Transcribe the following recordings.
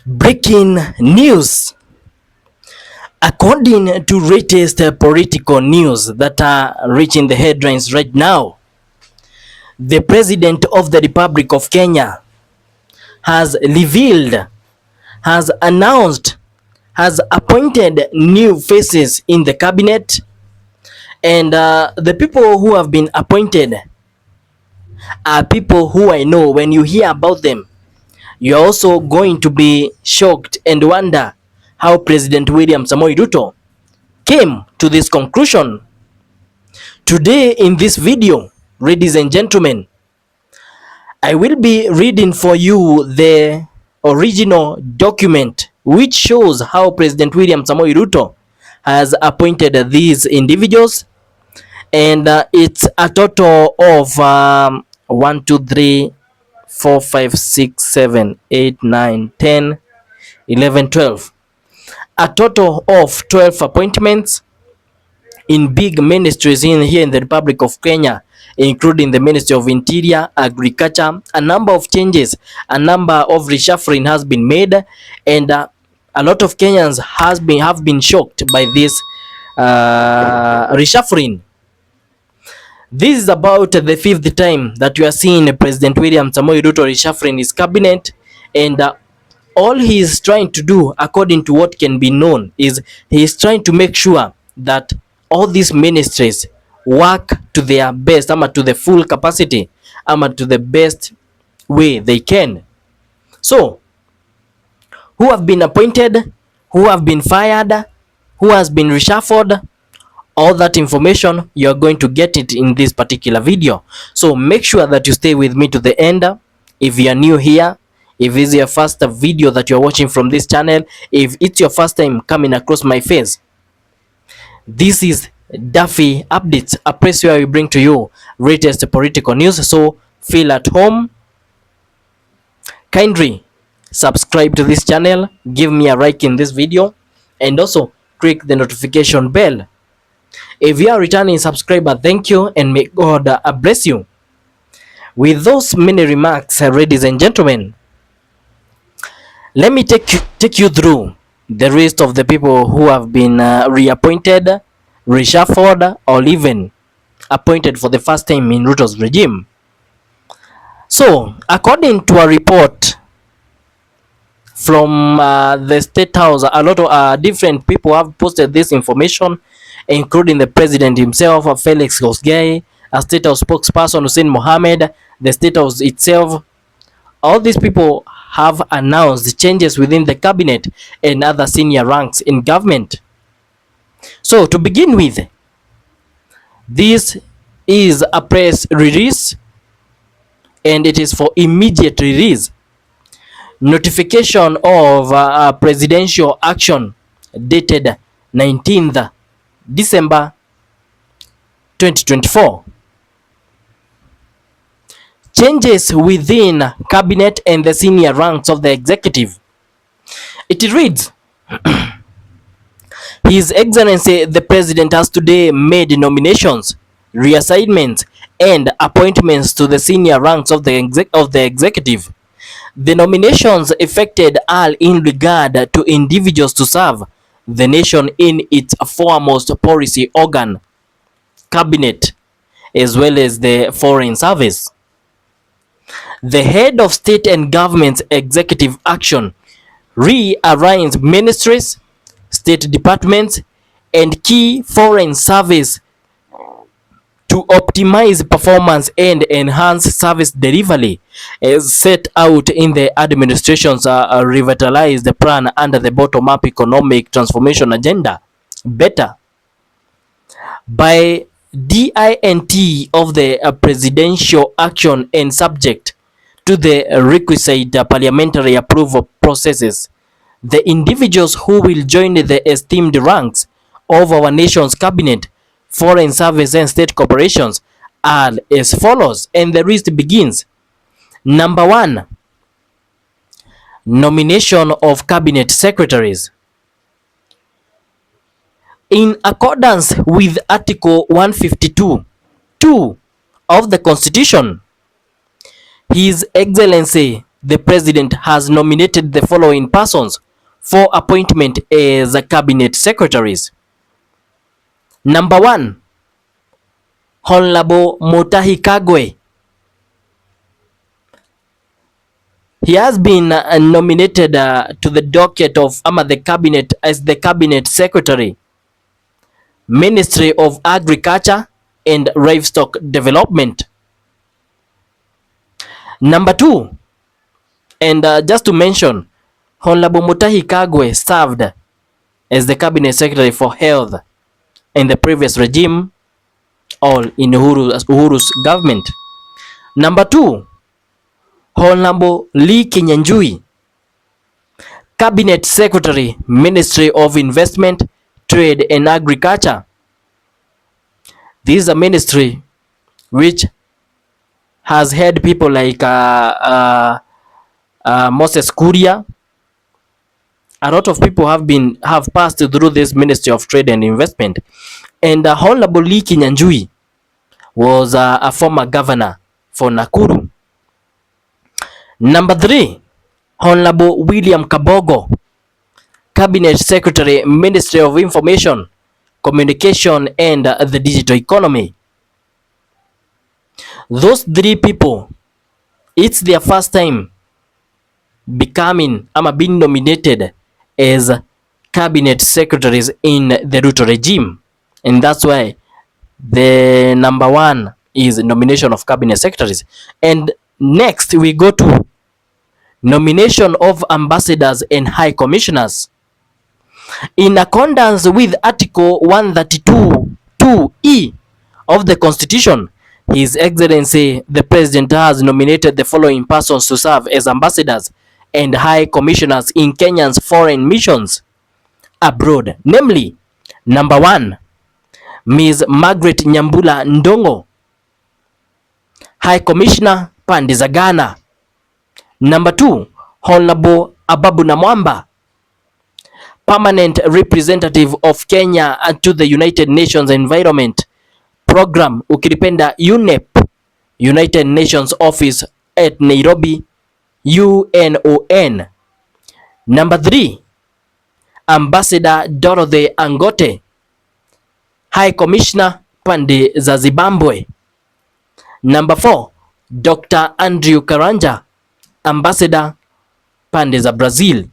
Breaking news. According to latest political news that are reaching the headlines right now, the President of the Republic of Kenya has revealed, has announced, has appointed new faces in the cabinet, and the people who have been appointed are people who I know. When you hear about them, you're also going to be shocked and wonder how President William Samoei Ruto came to this conclusion. Today in this video, ladies and gentlemen, I will be reading for you the original document which shows how President William Samoei Ruto has appointed these individuals, and it's a total of 1 2 3 4 5 6 7 8 9 10 11 12, a total of 12 appointments in big ministries here in the Republic of Kenya, including the Ministry of Interior, Agriculture. A number of changes, a number of reshuffling has been made, and a lot of Kenyans have been shocked by this reshuffling. This is about the fifth time that we are seeing President William Samoei Ruto reshuffling his cabinet, and all he is trying to do, according to what can be known, is he is trying to make sure that all these ministries work to their best, ama to the full capacity, ama to the best way they can. So, who have been appointed, who have been fired, who has been reshuffled, all that information you're going to get it in this particular video. So make sure that you stay with me to the end. If you are new here, if this is your first video that you're watching from this channel, if it's your first time coming across my face, this is Duffy Updates, a place where we bring to you latest political news. So feel at home. Kindly subscribe to this channel, give me a like in this video, and also click the notification bell. If you are a returning subscriber, thank you, and may God bless you. With those many remarks, ladies and gentlemen, let me take you through the list of the people who have been reappointed, reshuffled, or even appointed for the first time in Ruto's regime. So, according to a report from the State House, a lot of different people have posted this information, including the president himself, Felix Kosgei, a State House spokesperson, Hussein Mohammed, the State House itself. All these people have announced changes within the cabinet and other senior ranks in government. So to begin with, this is a press release, and it is for immediate release. Notification of presidential action dated 19th December 2024. Changes within cabinet and the senior ranks of the executive. It reads, His Excellency the President has today made nominations, reassignments, and appointments to the senior ranks of the executive. The nominations effected are in regard to individuals to serve the nation in its foremost policy organ, cabinet, as well as the foreign service. The head of state and government's executive action rearranges ministries, state departments, and key foreign service to optimize performance and enhance service delivery, as set out in the administration's revitalized plan under the bottom-up economic transformation agenda, better, by dint of the presidential action and subject to the requisite parliamentary approval processes. The individuals who will join the esteemed ranks of our nation's cabinet, foreign service, and state corporations are as follows, and the list begins. Number 1, nomination of cabinet secretaries. In accordance with Article 152(2) of the Constitution, His Excellency the president has nominated the following persons for appointment as cabinet secretaries. Number 1, Honorable Mutahi Kagwe. He has been nominated to the docket of the cabinet as the cabinet secretary, Ministry of Agriculture and Livestock Development. Number 2, and just to mention, Honorable Mutahi Kagwe served as the cabinet secretary for health in the previous regime, all in Uhuru's government. Number 2, Honorable Lee Kinyanjui, Cabinet Secretary, Ministry of Investment, Trade and Agriculture. This is a ministry which has had people like Moses Kuria. A lot of people have passed through this Ministry of Trade and Investment. And Honorable Lee Kinyanjui was a former governor for Nakuru. Number 3, Honorable William Kabogo, Cabinet Secretary, Ministry of Information, Communication and the Digital Economy. Those 3 people, it's their first time being nominated as cabinet secretaries in the Ruto regime, and that's why the number 1 is nomination of cabinet secretaries. And next we go to nomination of ambassadors and high commissioners. In accordance with Article 132(2)(e) of the Constitution, His Excellency the President has nominated the following persons to serve as ambassadors and high commissioners in Kenya's foreign missions abroad, namely, number 1, Ms. Margaret Nyambula Ndongo, High Commissioner pande za Ghana. Number 2, Honorable Ababu Namwamba, Permanent Representative of Kenya to the United Nations Environment Program, ukilipenda UNEP, United Nations Office at Nairobi, UNON. Number 3, Ambassador Dorothy Angote, High Commissioner pande za Zimbabwe. Number 4, Dr. Andrew Karanja, Ambassador pande za Brazil.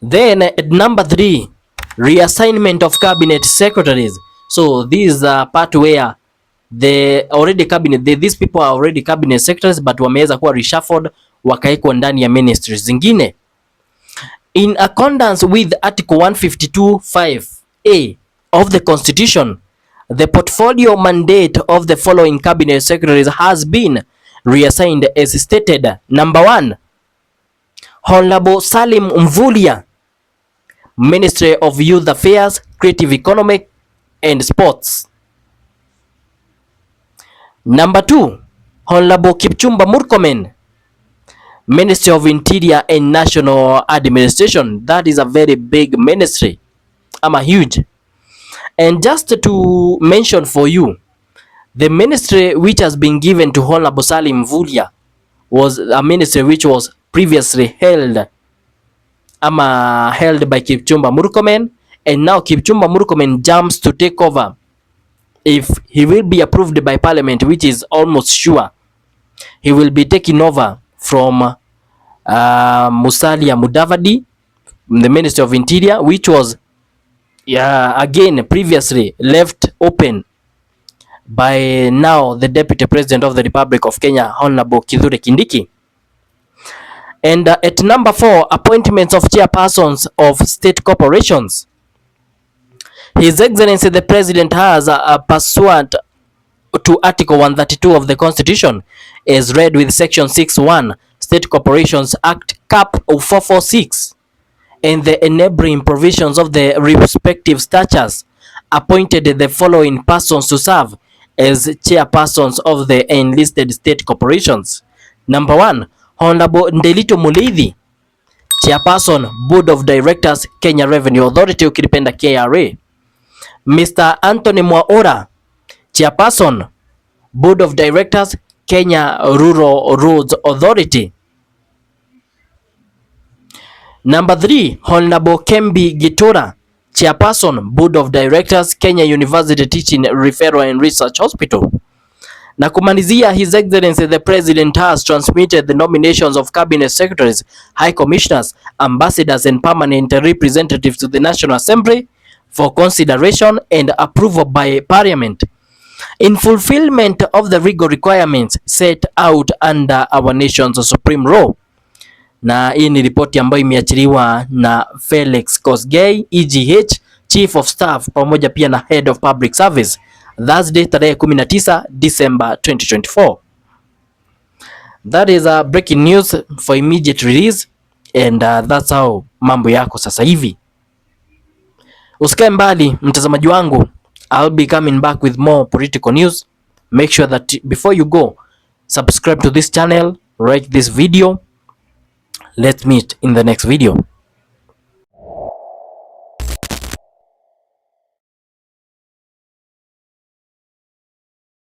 Then at number 3, reassignment of cabinet secretaries. So this is a part where these people are already cabinet secretaries but wameweza kuwa reshuffled wakaekwa ndani ya ministries zingine. In accordance with Article 152(5)(a) of the Constitution, the portfolio mandate of the following cabinet secretaries has been reassigned as stated. Number 1, Honorable Salim Mvurya, Ministry of Youth Affairs, Creative Economy and Sports. Number 2, Honorable Kipchumba Murkomen, Ministry of Interior and National Administration. That is a very big ministry. Huge. And just to mention for you, the ministry which has been given to Honorable Salim Mvurya was a ministry which was previously held by Kipchumba Murkomen, and now Kipchumba Murkomen jumps to take over. If he will be approved by parliament, which is almost sure, he will be taking over from Musalia Mudavadi, the Ministry of Interior, which was again previously left open by now the Deputy President of the Republic of Kenya, Honorable Kithure Kindiki. And at number 4, appointments of chairpersons of state corporations. His Excellency the President has pursuant to Article 132 of the Constitution, as read with Section 6(1) State Corporations Act Cap 446 and the enabling provisions of the respective statutes, appointed the following persons to serve as chairpersons of the enlisted state corporations. Number 1, Honorable Ndelito Muleithi, Chairperson, Board of Directors, Kenya Revenue Authority, ukilipenda KRA. Mr. Anthony Mwaura, Chairperson, Board of Directors, Kenya Rural Roads Authority. Number 3, Honorable Kembi Gitura, Chairperson, Board of Directors, Kenya University Teaching Referral and Research Hospital. Na kumalizia, His Excellency the President has transmitted the nominations of Cabinet Secretaries, High Commissioners, Ambassadors and Permanent Representatives to the National Assembly for consideration and approval by Parliament in fulfillment of the legal requirements set out under our nation's supreme law. Na hii ni ripoti ambayo imeachiliwa na Felix Kosgei, EGH, Chief of Staff pamoja pia na Head of Public Service, Thursday tarehe 19 December 2024. That is a breaking news for immediate release and that's how mambo yako sasa hivi. Usikae mbali mtazamaji wangu, I'll be coming back with more political news. Make sure that before you go, subscribe to this channel, like this video. Let's meet in the next video.